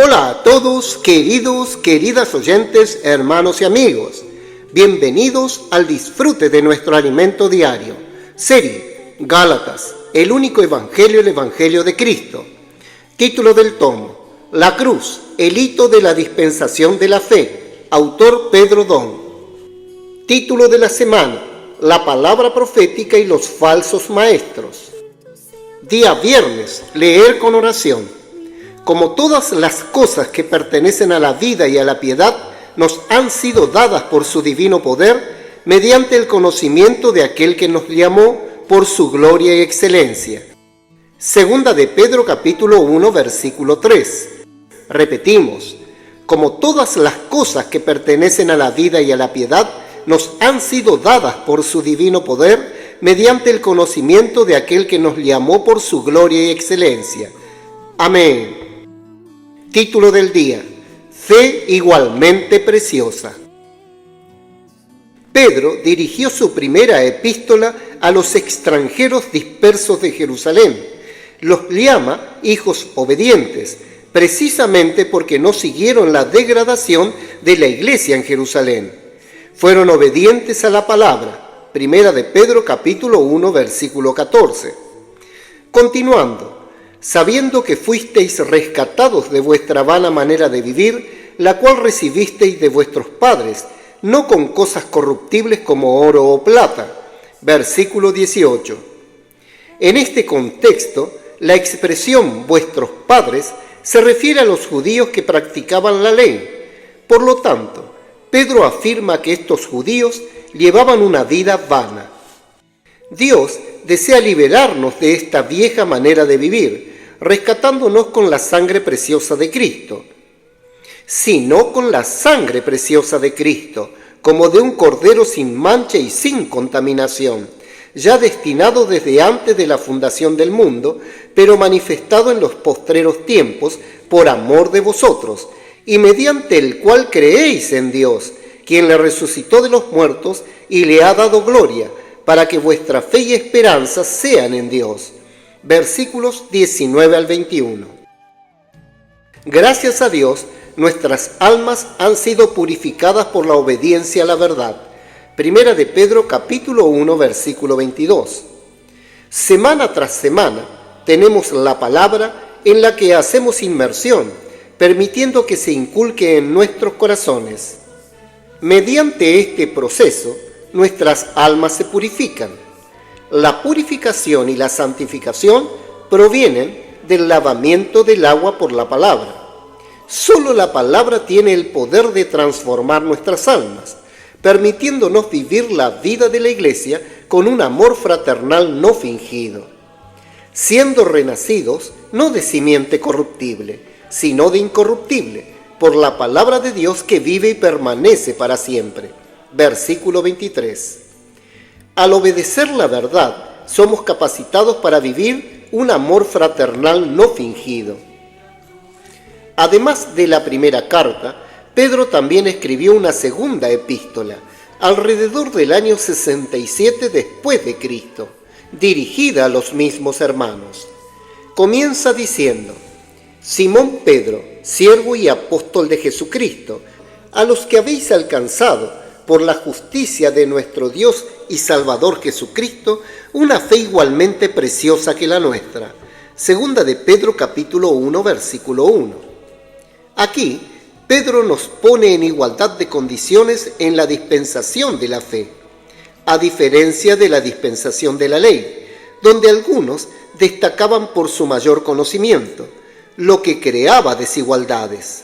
Hola a todos, queridas oyentes, hermanos y amigos. Bienvenidos al disfrute de nuestro alimento diario. Serie Gálatas, el único evangelio, el evangelio de Cristo. Título del tomo: La cruz, el hito de la dispensación de la fe. Autor Pedro Don. Título de la semana: La palabra profética y los falsos maestros. Día viernes, leer con oración. Como todas las cosas que pertenecen a la vida y a la piedad, nos han sido dadas por su divino poder, mediante el conocimiento de aquel que nos llamó por su gloria y excelencia. Segunda de Pedro capítulo 1, versículo 3. Repetimos: como todas las cosas que pertenecen a la vida y a la piedad, nos han sido dadas por su divino poder, mediante el conocimiento de aquel que nos llamó por su gloria y excelencia. Amén. Título del día: Fe igualmente preciosa. Pedro dirigió su primera epístola a los extranjeros dispersos de Jerusalén. Los llama hijos obedientes, precisamente porque no siguieron la degradación de la iglesia en Jerusalén. Fueron obedientes a la palabra. Primera de Pedro capítulo 1, versículo 14. Continuando: sabiendo que fuisteis rescatados de vuestra vana manera de vivir, la cual recibisteis de vuestros padres, no con cosas corruptibles como oro o plata. Versículo 18. En este contexto, la expresión vuestros padres se refiere a los judíos que practicaban la ley. Por lo tanto, Pedro afirma que estos judíos llevaban una vida vana. Dios desea liberarnos de esta vieja manera de vivir, rescatándonos con la sangre preciosa de Cristo. Sino con la sangre preciosa de Cristo, como de un cordero sin mancha y sin contaminación, ya destinado desde antes de la fundación del mundo, pero manifestado en los postreros tiempos por amor de vosotros, y mediante el cual creéis en Dios, quien le resucitó de los muertos y le ha dado gloria, para que vuestra fe y esperanza sean en Dios. Versículos 19 al 21. Gracias a Dios, nuestras almas han sido purificadas por la obediencia a la verdad. Primera de Pedro capítulo 1, versículo 22. Semana tras semana tenemos la palabra en la que hacemos inmersión, permitiendo que se inculque en nuestros corazones. Mediante este proceso, nuestras almas se purifican. La purificación y la santificación provienen del lavamiento del agua por la palabra. Solo la palabra tiene el poder de transformar nuestras almas, permitiéndonos vivir la vida de la iglesia con un amor fraternal no fingido, siendo renacidos no de simiente corruptible, sino de incorruptible, por la palabra de Dios que vive y permanece para siempre. Versículo 23. Al obedecer la verdad, somos capacitados para vivir un amor fraternal no fingido. Además de la primera carta, Pedro también escribió una segunda epístola, alrededor del año 67 después de Cristo, dirigida a los mismos hermanos. Comienza diciendo: Simón Pedro, siervo y apóstol de Jesucristo, a los que habéis alcanzado, por la justicia de nuestro Dios y Salvador Jesucristo, una fe igualmente preciosa que la nuestra. Segunda de Pedro capítulo 1, versículo 1. Aquí, Pedro nos pone en igualdad de condiciones en la dispensación de la fe, a diferencia de la dispensación de la ley, donde algunos destacaban por su mayor conocimiento, lo que creaba desigualdades.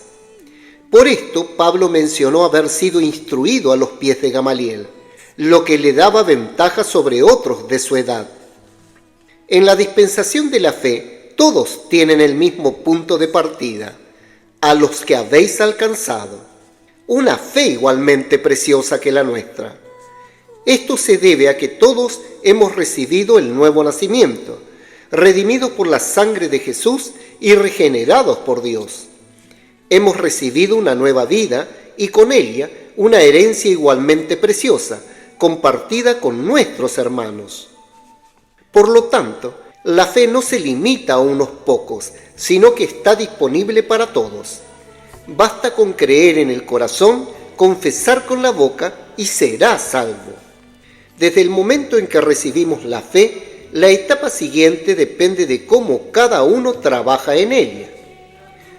Por esto, Pablo mencionó haber sido instruido a los pies de Gamaliel, lo que le daba ventaja sobre otros de su edad. En la dispensación de la fe, todos tienen el mismo punto de partida: a los que habéis alcanzado, una fe igualmente preciosa que la nuestra. Esto se debe a que todos hemos recibido el nuevo nacimiento, redimidos por la sangre de Jesús y regenerados por Dios. Hemos recibido una nueva vida y con ella una herencia igualmente preciosa, compartida con nuestros hermanos. Por lo tanto, la fe no se limita a unos pocos, sino que está disponible para todos. Basta con creer en el corazón, confesar con la boca y serás salvo. Desde el momento en que recibimos la fe, la etapa siguiente depende de cómo cada uno trabaja en ella.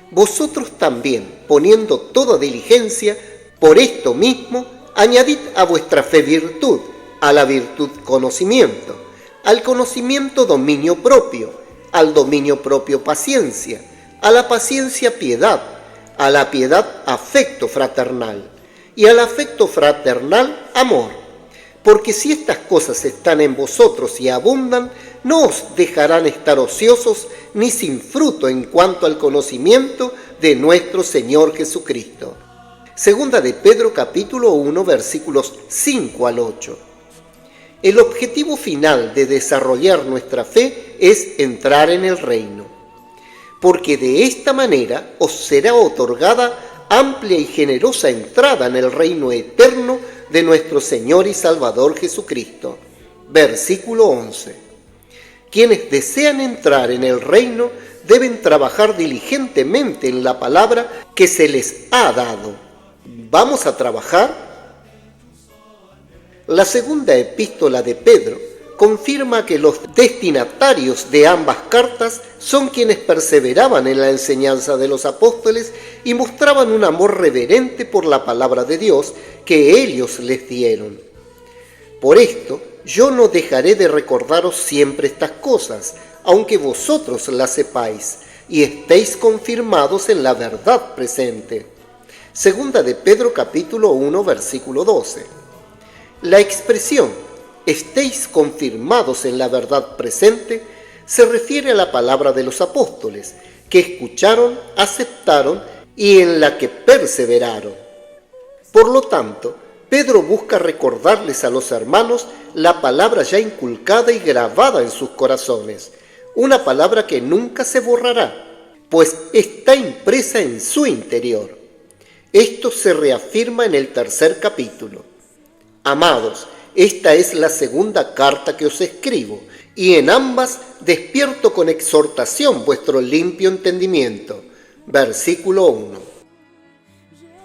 Vosotros también, poniendo toda diligencia, por esto mismo, añadid a vuestra fe virtud, a la virtud conocimiento, al conocimiento dominio propio, al dominio propio paciencia, a la paciencia piedad, a la piedad afecto fraternal, y al afecto fraternal amor. Porque si estas cosas están en vosotros y abundan, no os dejarán estar ociosos ni sin fruto en cuanto al conocimiento de nuestro Señor Jesucristo. Segunda de Pedro capítulo 1 versículos 5 al 8. El objetivo final de desarrollar nuestra fe es entrar en el reino, porque de esta manera os será otorgada amplia y generosa entrada en el reino eterno de nuestro Señor y Salvador Jesucristo. Versículo 11. Quienes desean entrar en el reino deben trabajar diligentemente en la palabra que se les ha dado. ¿Vamos a trabajar? La segunda epístola de Pedro confirma que los destinatarios de ambas cartas son quienes perseveraban en la enseñanza de los apóstoles y mostraban un amor reverente por la palabra de Dios que ellos les dieron. Por esto, yo no dejaré de recordaros siempre estas cosas, aunque vosotros las sepáis y estéis confirmados en la verdad presente. Segunda de Pedro capítulo 1 versículo 12. La expresión estéis confirmados en la verdad presente se refiere a la palabra de los apóstoles, que escucharon, aceptaron y en la que perseveraron. Por lo tanto, Pedro busca recordarles a los hermanos la palabra ya inculcada y grabada en sus corazones, una palabra que nunca se borrará, pues está impresa en su interior. Esto se reafirma en el tercer capítulo. Amados, esta es la segunda carta que os escribo, y en ambas despierto con exhortación vuestro limpio entendimiento. Versículo 1.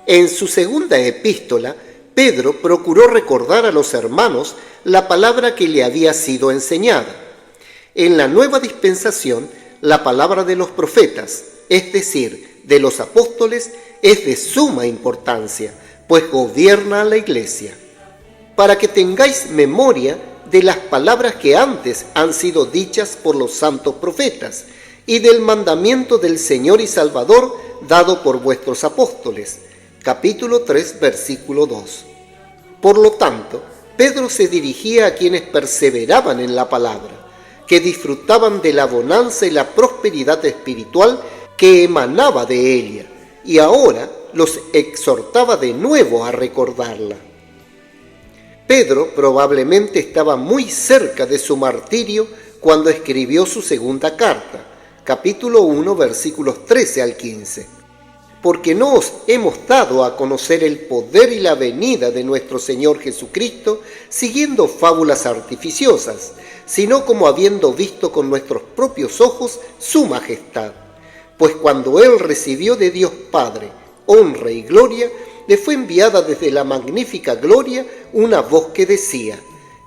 En su segunda epístola, Pedro procuró recordar a los hermanos la palabra que le había sido enseñada. En la nueva dispensación, la palabra de los profetas, es decir, de los apóstoles, es de suma importancia, pues gobierna a la iglesia. Para que tengáis memoria de las palabras que antes han sido dichas por los santos profetas y del mandamiento del Señor y Salvador dado por vuestros apóstoles. Capítulo 3, versículo 2. Por lo tanto, Pedro se dirigía a quienes perseveraban en la palabra, que disfrutaban de la bonanza y la prosperidad espiritual que emanaba de ella, y ahora los exhortaba de nuevo a recordarla. Pedro probablemente estaba muy cerca de su martirio cuando escribió su segunda carta, capítulo 1, versículos 13 al 15. Porque no os hemos dado a conocer el poder y la venida de nuestro Señor Jesucristo siguiendo fábulas artificiosas, sino como habiendo visto con nuestros propios ojos su majestad. Pues cuando Él recibió de Dios Padre honra y gloria, le fue enviada desde la magnífica gloria una voz que decía: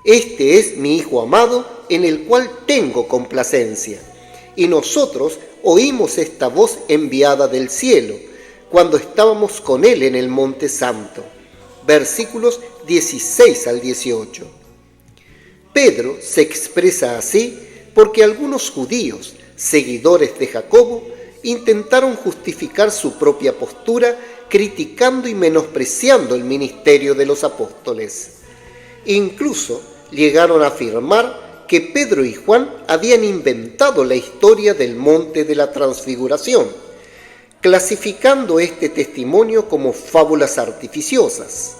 Este es mi Hijo amado, en el cual tengo complacencia. Y nosotros oímos esta voz enviada del cielo, cuando estábamos con Él en el Monte Santo. Versículos 16 al 18. Pedro se expresa así porque algunos judíos, seguidores de Jacobo, intentaron justificar su propia postura criticando y menospreciando el ministerio de los apóstoles. Incluso llegaron a afirmar que Pedro y Juan habían inventado la historia del monte de la transfiguración, clasificando este testimonio como fábulas artificiosas.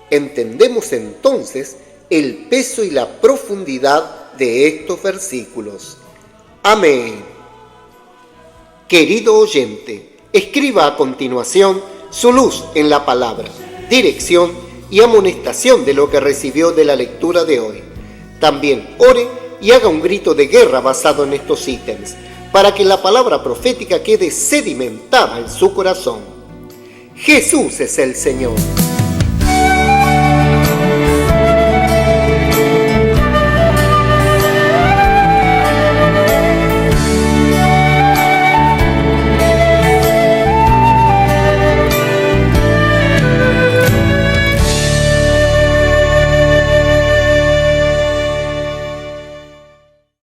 Entendemos entonces el peso y la profundidad de estos versículos. Amén. Querido oyente, escriba a continuación su luz en la palabra, dirección y amonestación de lo que recibió de la lectura de hoy. También ore y haga un grito de guerra basado en estos ítems, para que la palabra profética quede sedimentada en su corazón. Jesús es el Señor.